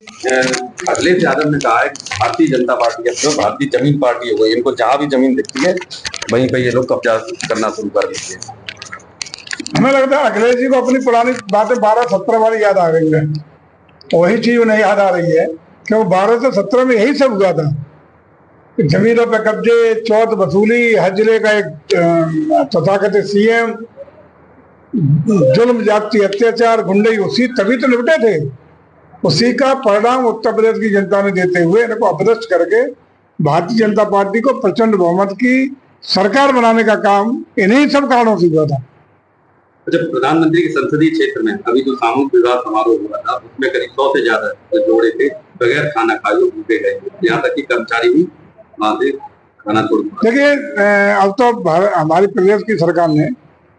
अखिलेश यादव ने कहा है कि भारतीय जनता पार्टी अब तो भारतीय जमीन पार्टी हो गई, इनको जहां भी जमीन दिखती है वहीं पे ये लोग कब्जा करना शुरू कर देते हैं। हमें लगता है अखिलेश जी को अपनी पुरानी बातें 12-17 वाली याद आ गई है। वही चीज उन्हें याद आ रही है क्योंकि 12 से 17 में यही सब हुआ था। जमीनों पे कब्जे, चौथ वसूली, हर जिले का एक तथाकथित सीएम, जुल्म, जाति अत्याचार, गुंडई, उसी तभी तो निपटे थे। उसी का परिणाम उत्तर प्रदेश की जनता ने देते हुए इनको अपदस्थ करके भारतीय जनता पार्टी को प्रचंड बहुमत की सरकार बनाने का काम इन्हीं सब कारणों से हुआ था। जब प्रधानमंत्री के संसदीय क्षेत्र में अभी जो सामूहिक विवाह समारोह हुआ था उसमें करीब 100 से ज्यादा जोड़े थे बगैर खाना खाए भूखे गए, यहाँ तक कि कर्मचारी भी वहां से खाना छोड़। देखिए, अब तो हमारी प्रदेश की सरकार ने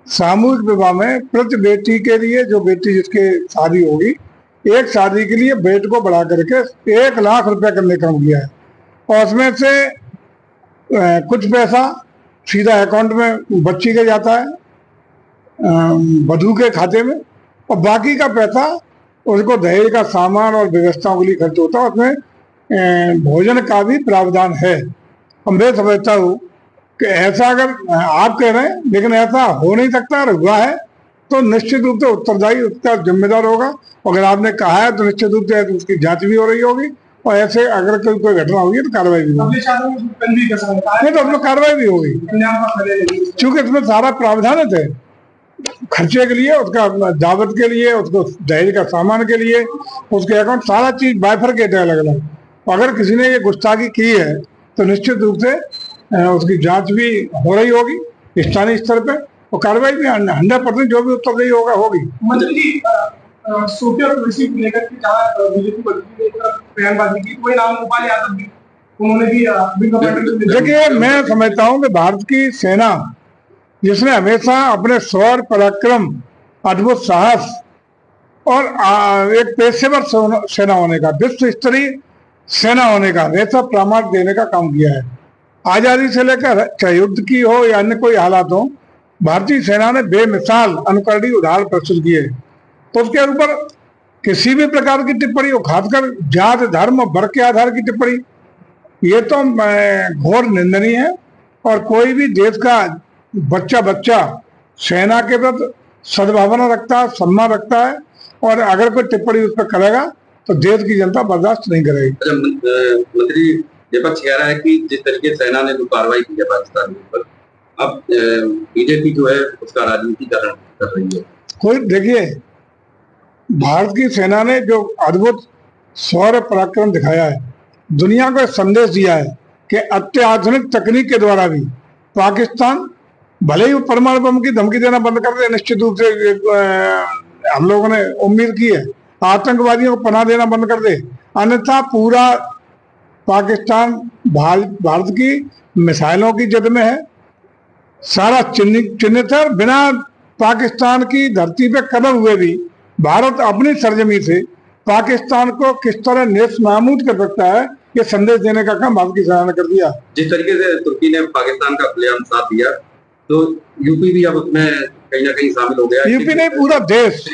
सामूहिक विवाह में प्रति बेटी के लिए, जो बेटी जिसके शादी होगी, एक शादी के लिए बेट को बढ़ा करके 1 लाख रुपए करने का किया है। और उसमें से कुछ पैसा सीधा अकाउंट में बच्ची के जाता है, वधू के खाते में, और बाकी का पैसा उसको दहेज का सामान और व्यवस्थाओं के लिए खर्च होता है। उसमें भोजन का भी प्रावधान है। और मैं समझता हूँ कि ऐसा अगर आप कह रहे हैं, लेकिन ऐसा हो नहीं सकता, अगर हुआ है तो निश्चित रूप से उत्तरदायी उसका जिम्मेदार होगा। अगर आपने कहा है तो निश्चित रूप से उसकी जांच भी हो रही होगी, और ऐसे अगर कोई घटना होगी तो कार्रवाई भी होगी। नहीं तो उसमें कार्रवाई भी होगी, क्योंकि इसमें सारा प्रावधान है खर्चे के लिए, उसका दावत के लिए, उसको दहेज का सामान के लिए, उसके अकाउंट, सारा चीज बाइफरकेट है अलग अलग। अगर किसी ने ये गुस्ताखी की है तो निश्चित रूप से उसकी जांच भी हो रही होगी स्थानीय स्तर पे, और कार्रवाई भी 100% जो भी उत्तरदायी होगा होगी। मंत्री जी, सोफिया कुरैशी को लेकर के जहाँ बीजेपी बयानबाजी की, कोई नाम गोपाल यादव भी, उन्होंने भी देखिए, मैं समझता हूँ कि भारत की सेना, जिसने हमेशा अपने शौर्य, पराक्रम, अद्भुत साहस और एक पेशेवर सेना होने का, विश्व स्तरीय सेना होने का, वैसा प्रमाण देने का काम किया है। आजादी से लेकर चाहे युद्ध की हो या अन्य कोई हालात हो, भारतीय सेना ने बेमिसाल अनुकरणीय उदाहरण प्रस्तुत किए। तो उसके ऊपर किसी भी प्रकार की टिप्पणी हो, खासकर जात, धर्म और वर्ग के आधार की टिप्पणी, ये तो घोर निंदनीय है। और कोई भी देश का बच्चा सेना के प्रति सद्भावना रखता है, सम्मान रखता है, और अगर कोई टिप्पणी उस पर करेगा तो देश की जनता बर्दाश्त नहीं करेगी। मंत्री विपक्ष कह रहा है कि जिस तरीके सेना ने जो कार्रवाई की है पाकिस्तान के ऊपर, अब बीजेपी जो है उसका राजनीतिकरण कर रही है। कोई, देखिए, भारत की सेना ने जो अद्भुत शौर्य पराक्रम दिखाया है, दुनिया को एक संदेश दिया है कि अत्याधुनिक तकनीक के द्वारा भी पाकिस्तान भले ही परमाणु बम की धमकी देना बंद कर दे, निश्चित रूप से हम लोगों ने उम्मीद की है, आतंकवादियों को पनाह देना बंद कर दे, अन्यथा पूरा पाकिस्तान भारत की मिसाइलों की जद में है, सारा चिन्हित है। बिना पाकिस्तान की धरती पे कदम हुए भी भारत अपनी सरजमी से पाकिस्तान को किस तरह नेस्तनाबूद कर सकता है, ये संदेश देने का काम भारत की सेना ने कर दिया। जिस तरीके से तुर्की ने पाकिस्तान का खुलेआम साथ दिया, तो यूपी भी अब उसमें कहीं ना कहीं शामिल हो गया। यूपी नहीं, पूरा देश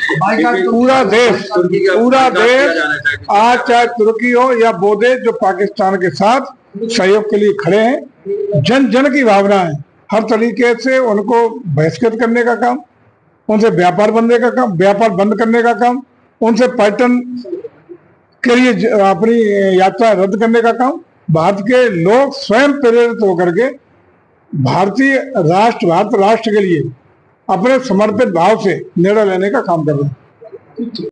आज, चाहे तुर्की हो या वो देश जो पाकिस्तान के साथ सहयोग के लिए खड़े हैं, जन जन की भावना है, हर तरीके से उनको बहिष्कृत करने का काम, उनसे व्यापार बंद करने का काम, उनसे पर्यटन के लिए अपनी यात्रा रद्द करने का काम, भारत के लोग स्वयं प्रेरित होकर के भारत राष्ट्र के लिए अपने समर्पित भाव से निर्णय लेने का काम कर रहे हैं।